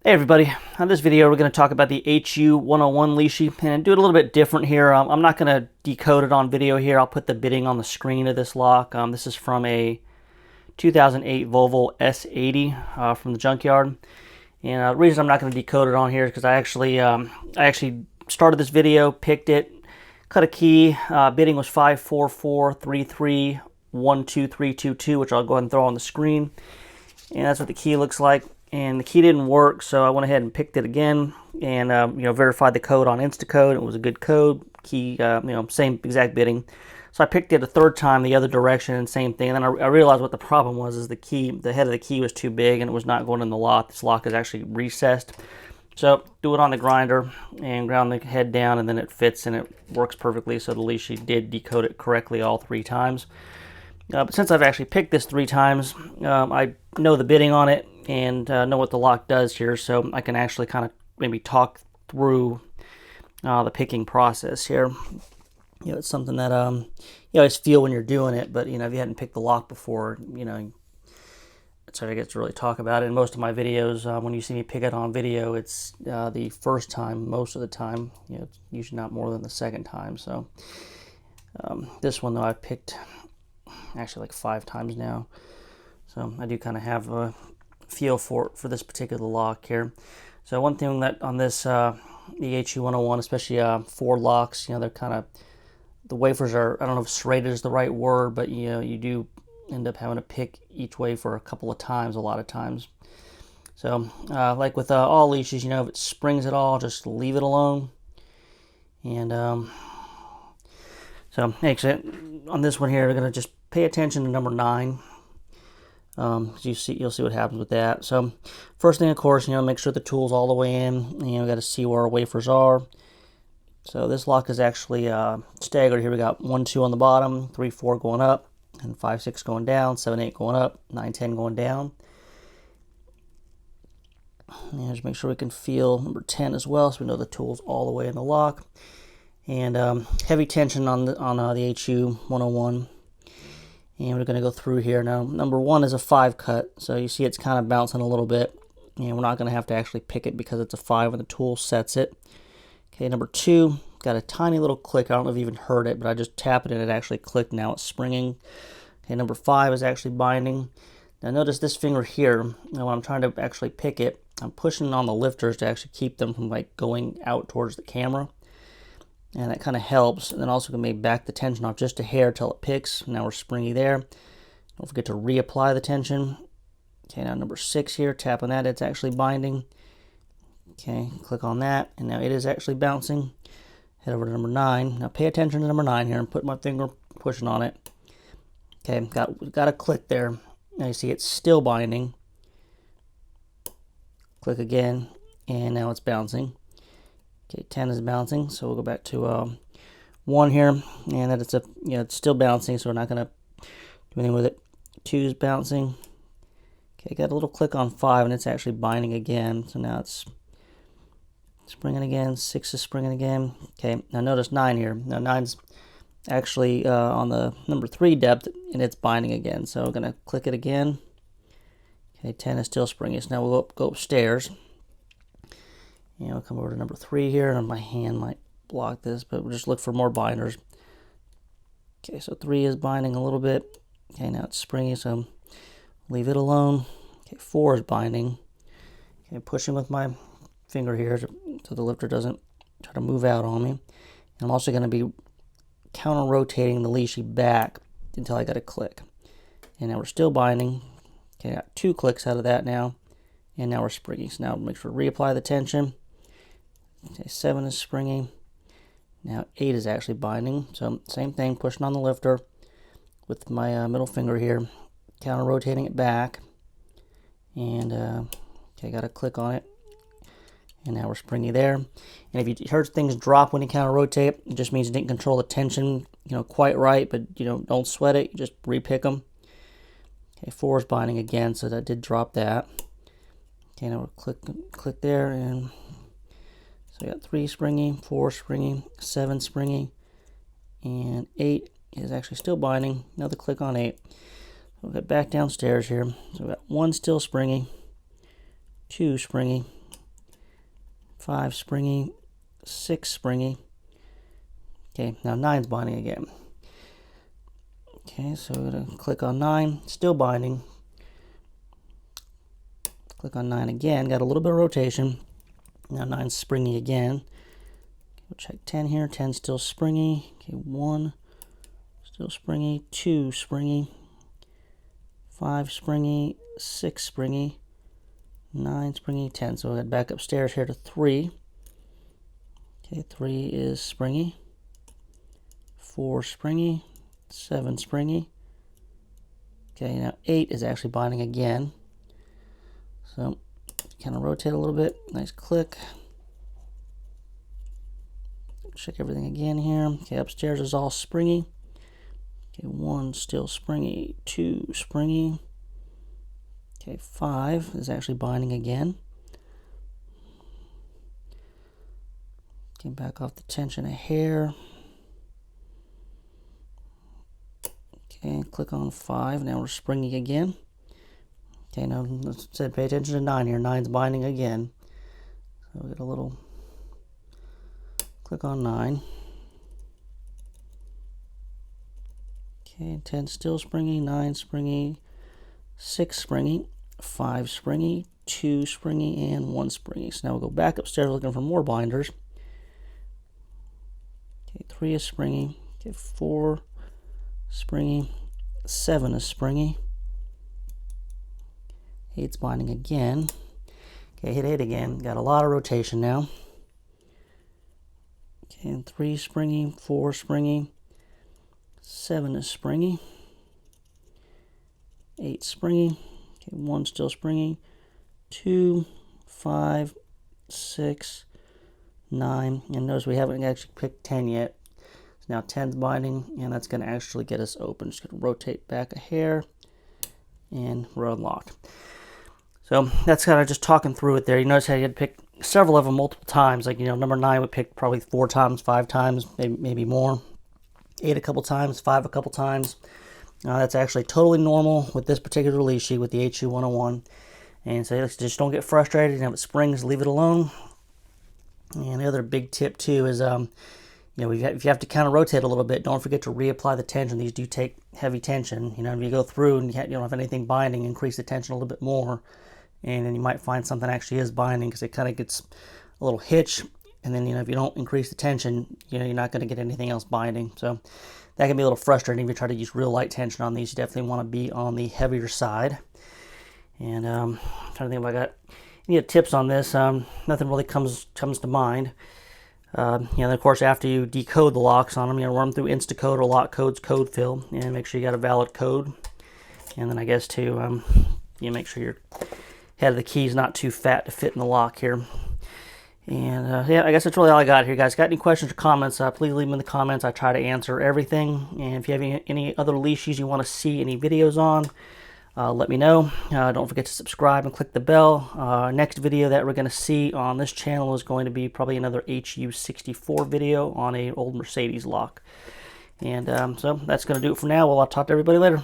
Hey everybody, on this video we're going to talk about the HU101 Lishi and do it a little bit different here. I'm not going to decode it on video here. I'll put the bitting on the screen of this lock. This is from a 2008 Volvo S80 from the junkyard. And the reason I'm not going to decode it on here is because I actually started this video, picked it, cut a key. Bitting was 54433123322, which I'll go ahead and throw on the screen. And that's what the key looks like. And the key didn't work, so I went ahead and picked it again and verified the code on Instacode. It was a good code, key, same exact bitting. So I picked it a third time the other direction and same thing. And then I realized what the problem was is the head of the key was too big and it was not going in the lock. This lock is actually recessed. So do it on the grinder and ground the head down, and then it fits and it works perfectly. So the Lishi did decode it correctly all three times. But since I've actually picked this three times, I know the bitting on it and know what the lock does here, so I can actually kind of maybe talk through the picking process here. It's something that you always feel when you're doing it, but if you hadn't picked the lock before, it's hard to get to really talk about it. In most of my videos, when you see me pick it on video, it's the first time most of the time. It's usually not more than the second time. So this one though, I've picked actually like 5 times now, so I do kind of have a feel for this particular lock here. So one thing that on this the HU101, especially Ford locks, they're kind of, the wafers are, I don't know if serrated is the right word, but you do end up having to pick each wafer a couple of times, a lot of times. So like with all leashes, if it springs at all, just leave it alone. And so actually on this one here, we're going to just pay attention to number 9. You'll see what happens with that. So first thing, of course, make sure the tool's all the way in. We got to see where our wafers are. So this lock is actually staggered here. We got 1, 2 on the bottom, 3, 4 going up, and 5, 6 going down, 7, 8 going up, 9, 10 going down. And just make sure we can feel number 10 as well, so we know the tool's all the way in the lock. And heavy tension on the HU101. And we're going to go through here. Now, number 1 is a 5 cut, so you see it's kind of bouncing a little bit. And we're not going to have to actually pick it because it's a 5 when the tool sets it. Okay, number 2, got a tiny little click. I don't know if you even heard it, but I just tapped it and it actually clicked. Now it's springing. Okay, number 5 is actually binding. Now notice this finger here, when I'm trying to actually pick it, I'm pushing on the lifters to actually keep them from going out towards the camera. And that kind of helps. And then also can maybe back the tension off just a hair till it picks. Now we're springy there. Don't forget to reapply the tension. Okay, now number 6 here, tap on that, it's actually binding. Okay, click on that, and now it is actually bouncing. Head over to number 9. Now pay attention to number 9 here and put my finger pushing on it. Okay, got a click there. Now you see it's still binding. Click again, and now it's bouncing. Okay, 10 is bouncing, so we'll go back to 1 here, and that it's still bouncing, so we're not going to do anything with it. 2 is bouncing. Okay, got a little click on 5, and it's actually binding again, so now it's springing again. 6 is springing again. Okay, now notice 9 here. Now 9's actually on the number 3 depth, and it's binding again, so we're going to click it again. Okay, 10 is still springing, so now we'll go upstairs. We'll come over to number 3 here, and my hand might block this, but we'll just look for more binders. Okay, so 3 is binding a little bit. Okay, now it's springy, so leave it alone. Okay, 4 is binding. Okay, pushing with my finger here so the lifter doesn't try to move out on me. And I'm also going to be counter-rotating the Lishi back until I got a click. And now we're still binding. Okay, I got 2 clicks out of that now. And now we're springy. So now make sure to reapply the tension. Okay, 7 is springy. Now 8 is actually binding. So same thing, pushing on the lifter with my middle finger here, counter rotating it back. And okay, got to click on it. And now we're springy there. And if you heard things drop when you counter rotate, it just means you didn't control the tension, quite right. But don't sweat it. You just repick them. Okay, 4 is binding again, so that did drop that. Okay, now we'll click there, and so we got 3 springy, 4 springy, 7 springy, and 8 is actually still binding. Another click on 8. We'll get back downstairs here. So we got 1 still springy, 2 springy, 5 springy, 6 springy. Okay, now 9's binding again. Okay, so we're going to click on 9, still binding. Click on 9 again, got a little bit of rotation. Now 9's springy again. We'll check 10 here, 10 still springy. Okay, 1 still springy, 2 springy, 5 springy, 6 springy, 9 springy, 10. So we'll head back upstairs here to 3. Okay, 3 is springy, 4 springy, 7 springy. Okay, now 8 is actually binding again. So kind of rotate a little bit. Nice click. Check everything again here. Okay, upstairs is all springy. Okay, 1 still springy, 2 springy. Okay, 5 is actually binding again. Okay, back off the tension a hair. Okay, click on 5. Now we're springy again. Okay, now let's say pay attention to 9 here. 9's binding again. So we'll get a little click on 9. Okay, 10 still springy, 9 springy, 6 springy, 5 springy, 2 springy, and 1 springy. So now we'll go back upstairs looking for more binders. Okay, 3 is springy. Okay, 4 springy, 7 is springy. 8's binding again. Okay, hit 8 again. Got a lot of rotation now. Okay, and 3 springy, 4 springy, 7 is springy, 8 springy, okay, 1 still springy, 2, 5, 6, 9, and notice we haven't actually picked 10 yet. So now 10's binding, and that's going to actually get us open. Just going to rotate back a hair, and we're unlocked. So that's kind of just talking through it there. You notice how you had to pick several of them multiple times. Like, you know, number 9 we picked probably 4 times, 5 times, maybe more. 8 a couple times, 5 a couple times. That's actually totally normal with this particular Lishi with the HU101. And so just don't get frustrated. And if it springs, leave it alone. And the other big tip too is, you know, if you have to kind of rotate a little bit, don't forget to reapply the tension. These do take heavy tension. You know, if you go through and you don't have anything binding, increase the tension a little bit more. And then you might find something actually is binding because it kind of gets a little hitch. And then, you know, if you don't increase the tension, you know, you're not going to get anything else binding. So that can be a little frustrating if you try to use real light tension on these. You definitely want to be on the heavier side. And I'm trying to think if I got any tips on this. Nothing really comes to mind. You know, of course, after you decode the locks on them, you know, run them through Instacode or Lock Code's code fill and make sure you got a valid code. And then I guess too, you make sure your head of the key is not too fat to fit in the lock here. And yeah, I guess that's really all I got here, guys. Got any questions or comments, please leave them in the comments. I try to answer everything. And if you have any other Lishis you want to see any videos on, let me know. Don't forget to subscribe and click the bell. Next video that we're going to see on this channel is going to be probably another HU64 video on an old Mercedes lock. And so that's going to do it for now. Well, I'll talk to everybody later.